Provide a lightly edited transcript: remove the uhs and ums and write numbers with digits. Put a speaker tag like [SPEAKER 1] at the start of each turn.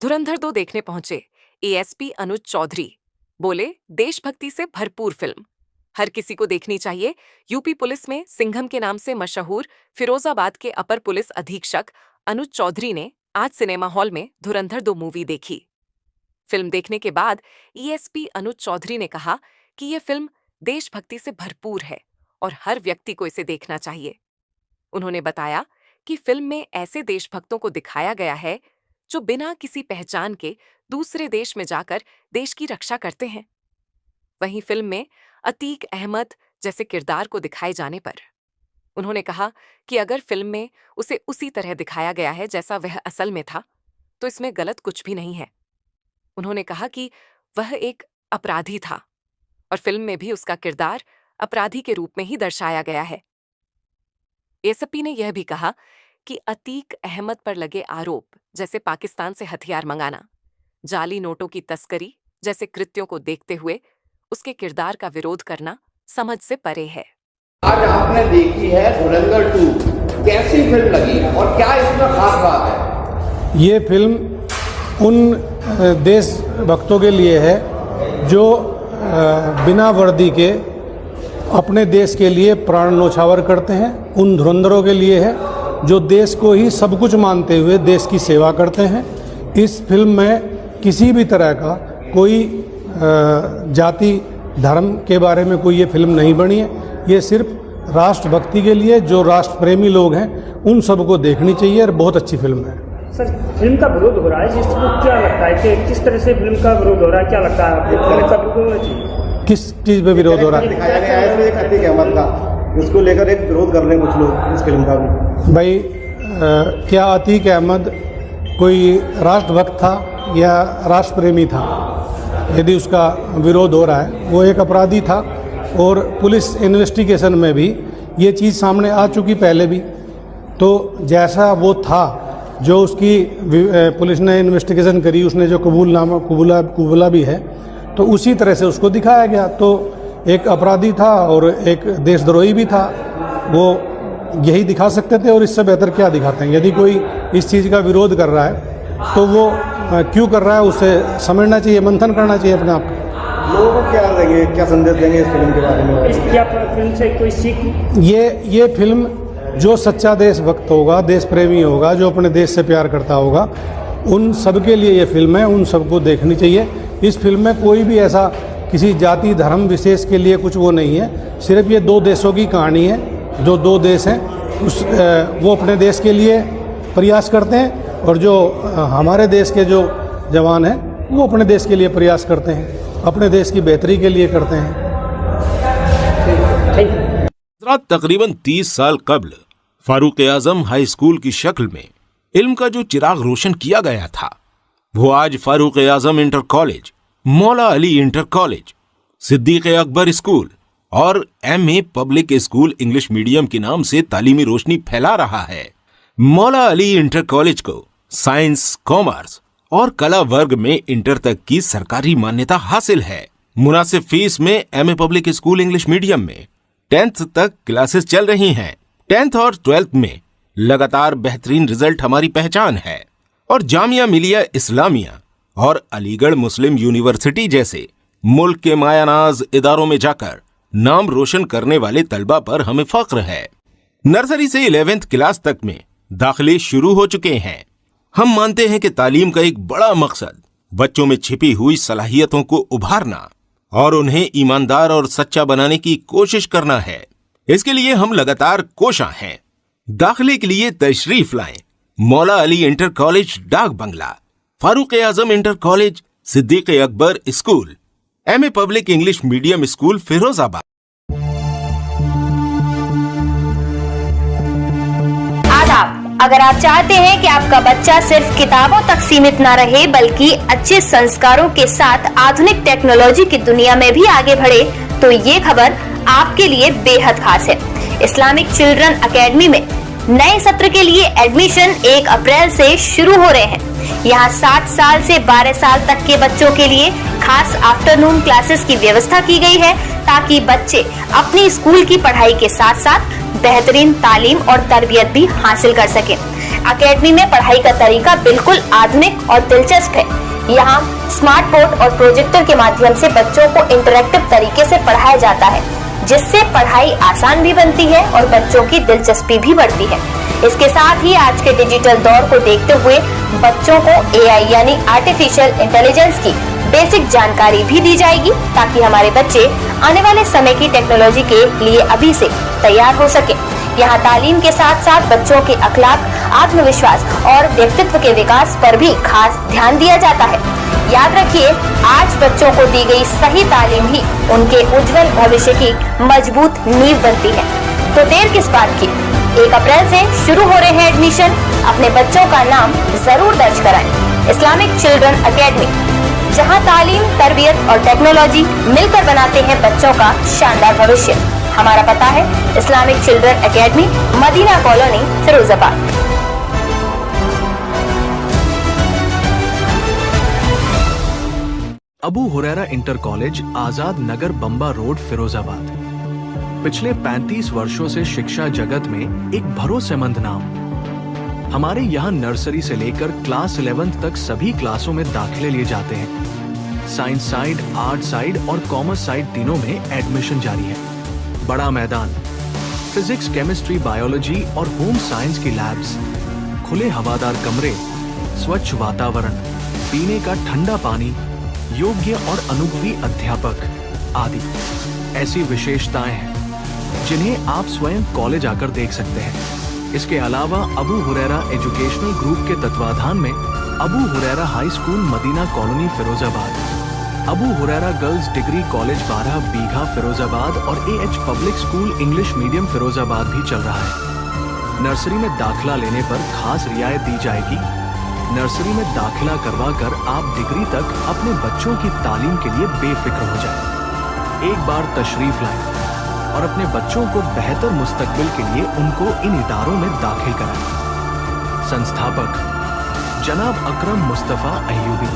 [SPEAKER 1] धुरंधर 2 देखने पहुंचे एएसपी अनुज चौधरी। बोले, देशभक्ति से भरपूर फिल्म, हर किसी को देखनी चाहिए। यूपी पुलिस में सिंघम के नाम से मशहूर फिरोजाबाद के अपर पुलिस अधीक्षक अनुज चौधरी ने आज सिनेमा हॉल में धुरंधर 2 मूवी देखी। फिल्म देखने के बाद एएसपी अनुज चौधरी ने कहा कि यह फिल्म देशभक्ति से भरपूर है और हर व्यक्ति को इसे देखना चाहिए। उन्होंने बताया कि फिल्म में ऐसे देशभक्तों को दिखाया गया है जो बिना किसी पहचान के दूसरे देश में जाकर देश की रक्षा करते हैं। वहीं फिल्म में अतीक अहमद जैसे किरदार को दिखाए जाने पर उन्होंने कहा कि अगर फिल्म में उसे उसी तरह दिखाया गया है जैसा वह असल में था, तो इसमें गलत कुछ भी नहीं है। उन्होंने कहा कि वह एक अपराधी था और फिल्म में भी उसका किरदार अपराधी के रूप में ही दर्शाया गया है। एएसपी ने यह भी कहा कि अतीक अहमद पर लगे आरोप जैसे पाकिस्तान से हथियार मंगाना, जाली नोटों की तस्करी जैसे कृत्यों को देखते हुए उसके किरदार का विरोध करना समझ से परे है।
[SPEAKER 2] आज आपने देखी है धुरंधर 2, कैसी फिल्म लगी और क्या इसमें खास बात है?
[SPEAKER 3] ये फिल्म उन देशभक्तों के लिए है जो बिना वर्दी के अपने देश के लिए प्राण न्यौछावर करते हैं। उन धुरंधरों के लिए है जो देश को ही सब कुछ मानते हुए देश की सेवा करते हैं। इस फिल्म में किसी भी तरह का कोई जाति धर्म के बारे में कोई ये फिल्म नहीं बनी है। ये सिर्फ राष्ट्रभक्ति के लिए, जो राष्ट्र प्रेमी लोग हैं उन सबको देखनी चाहिए और बहुत अच्छी फिल्म है।
[SPEAKER 4] सर, फिल्म का विरोध हो रहा है, जिसको क्या लगता है कि किस तरह से फिल्म का विरोध हो रहा है? क्या लगता है आपको फिल्म का विरोध होना चाहिए?
[SPEAKER 3] किस चीज़ पे विरोध हो रहा है?
[SPEAKER 5] दिखाया गया है एक अतीक अहमद का, उसको लेकर एक विरोध कर रहे हैं कुछ लोग इस फिल्म का भी।
[SPEAKER 3] भाई क्या अतीक अहमद कोई राष्ट्रभक्त था या राष्ट्र प्रेमी था? यदि उसका विरोध हो रहा है, वो एक अपराधी था और पुलिस इन्वेस्टिगेशन में भी ये चीज़ सामने आ चुकी पहले भी। तो जैसा वो था, जो उसकी पुलिस ने इन्वेस्टिगेशन करी, उसने जो कबूला भी है, तो उसी तरह से उसको दिखाया गया। तो एक अपराधी था और एक देशद्रोही भी था, वो यही दिखा सकते थे और इससे बेहतर क्या दिखाते हैं? यदि कोई इस चीज़ का विरोध कर रहा है तो वो क्यों कर रहा है, उसे समझना चाहिए, मंथन करना चाहिए अपने आप का।
[SPEAKER 5] लोगों को क्या देंगे, क्या संदेश देंगे इस फिल्म के बारे में?
[SPEAKER 4] क्या फिल्म से कोई सीख?
[SPEAKER 3] ये फिल्म जो सच्चा देशभक्त होगा, देश प्रेमी होगा, जो अपने देश से प्यार करता होगा, उन सब के लिए ये फिल्म है, उन सबको देखनी चाहिए। इस फिल्म में कोई भी ऐसा किसी जाति धर्म विशेष के लिए कुछ वो नहीं है। सिर्फ ये 2 देशों की कहानी है। जो 2 देश हैं वो अपने देश के लिए प्रयास करते हैं और जो हमारे देश के जो जवान हैं वो अपने देश के लिए प्रयास करते हैं, अपने देश की बेहतरी के लिए करते हैं।
[SPEAKER 6] तकरीबन 30 साल कबल फारूक आजम हाई स्कूल की शक्ल में इल्म का जो चिराग रोशन किया गया था, वो आज Farooq Azam inter college, Maula Ali inter college, Siddiq Akbar school और MA public school English medium के नाम से तालीमी रोशनी फैला रहा है। मौला अली इंटर कॉलेज को साइंस, कॉमर्स और कला वर्ग में इंटर तक की सरकारी मान्यता हासिल है। मुनासिब फीस में MA public school English medium में 10th तक क्लासेस चल रही हैं। 10th और 12th में लगातार बेहतरीन रिजल्ट हमारी पहचान है और जामिया मिलिया इस्लामिया और अलीगढ़ मुस्लिम यूनिवर्सिटी जैसे मुल्क के मायानाज इदारों में जाकर नाम रोशन करने वाले तलबा पर हमें फख्र है। नर्सरी से 11th क्लास तक में दाखिले शुरू हो चुके हैं। हम मानते हैं कि तालीम का एक बड़ा मकसद बच्चों में छिपी हुई सलाहियतों को उभारना और उन्हें ईमानदार और सच्चा बनाने की कोशिश करना है। इसके लिए हम लगातार कोशां हैं। दाखिले के लिए तशरीफ लाएं मौला Ali inter college Dak Bangla, Farooq Azam inter college, Siddiq Akbar school, MA public English medium school Firozabad.
[SPEAKER 7] अगर आप चाहते हैं कि आपका बच्चा सिर्फ किताबों तक सीमित न रहे बल्कि अच्छे संस्कारों के साथ आधुनिक टेक्नोलॉजी की दुनिया में भी आगे बढ़े, तो ये खबर आपके लिए बेहद खास है। इस्लामिक चिल्ड्रन एकेडमी में नए सत्र के लिए एडमिशन 1 अप्रैल से शुरू हो रहे हैं। यहाँ 7 साल से 12 साल तक के बच्चों के लिए खास आफ्टरनून क्लासेस की व्यवस्था की गई है, ताकि बच्चे अपनी स्कूल की पढ़ाई के साथ साथ बेहतरीन तालीम और तरबियत भी हासिल कर सकें। एकेडमी में पढ़ाई का तरीका बिल्कुल आधुनिक और दिलचस्प है। यहाँ स्मार्ट बोर्ड और प्रोजेक्टर के माध्यम से बच्चों को इंटरैक्टिव तरीके से पढ़ाया जाता है, जिससे पढ़ाई आसान भी बनती है और बच्चों की दिलचस्पी भी बढ़ती है। इसके साथ ही आज के डिजिटल दौर को देखते हुए बच्चों को AI यानी आर्टिफिशियल इंटेलिजेंस की बेसिक जानकारी भी दी जाएगी, ताकि हमारे बच्चे आने वाले समय की टेक्नोलॉजी के लिए अभी से तैयार हो सके। यहाँ तालीम के साथ साथ बच्चों के अखलाक, आत्मविश्वास और व्यक्तित्व के विकास पर भी खास ध्यान दिया जाता है। याद रखिए, आज बच्चों को दी गई सही तालीम ही उनके उज्जवल भविष्य की मजबूत नींव बनती है। तो देर किस बात की, 1 अप्रैल से शुरू हो रहे हैं एडमिशन। अपने बच्चों का नाम जरूर दर्ज कराएं। इस्लामिक चिल्ड्रन एकेडमी, जहां तालीम, तरबियत और टेक्नोलॉजी मिलकर बनाते हैं बच्चों का शानदार भविष्य। हमारा पता है Islamic children academy, Madina colony, Firozabad.
[SPEAKER 8] Abu Huraira inter college, Azad Nagar, Bamba road, Firozabad. पिछले 35 वर्षों से शिक्षा जगत में एक भरोसेमंद नाम। हमारे यहाँ नर्सरी से लेकर क्लास 11 तक सभी क्लासों में दाखिले लिए जाते हैं। साइंस साइड, आर्ट साइड और कॉमर्स साइड तीनों में एडमिशन जारी है। बड़ा मैदान, फिजिक्स, केमिस्ट्री, बायोलॉजी और होम साइंस की लैब्स, खुले हवादार कमरे, स्वच्छ वातावरण, पीने का ठंडा पानी, योग्य और अनुभवी अध्यापक आदि ऐसी विशेषताएं हैं जिन्हें आप स्वयं कॉलेज आकर देख सकते हैं। इसके अलावा अबू हुरैरा एजुकेशनल ग्रुप के तत्वाधान में Abu Hurairah high school, Madina colony, Firozabad, Abu Hurairah girls degree college 12 Bigha, Firozabad और AH public school English medium, Firozabad भी चल रहा है। नर्सरी में दाखिला लेने पर खास रियायत दी जाएगी। नर्सरी में दाखिला करवाकर आप डिग्री तक अपने बच्चों की तालीम के लिए बेफिक्र हो जाएं। एक बार तशरीफ लाएं और अपने बच्चों को बेहतर मुस्तकबिल के लिए उनको इन इदारों में दाखिल कराएं। संस्थापक जनाब अकरम मुस्तफा अय्यूबी।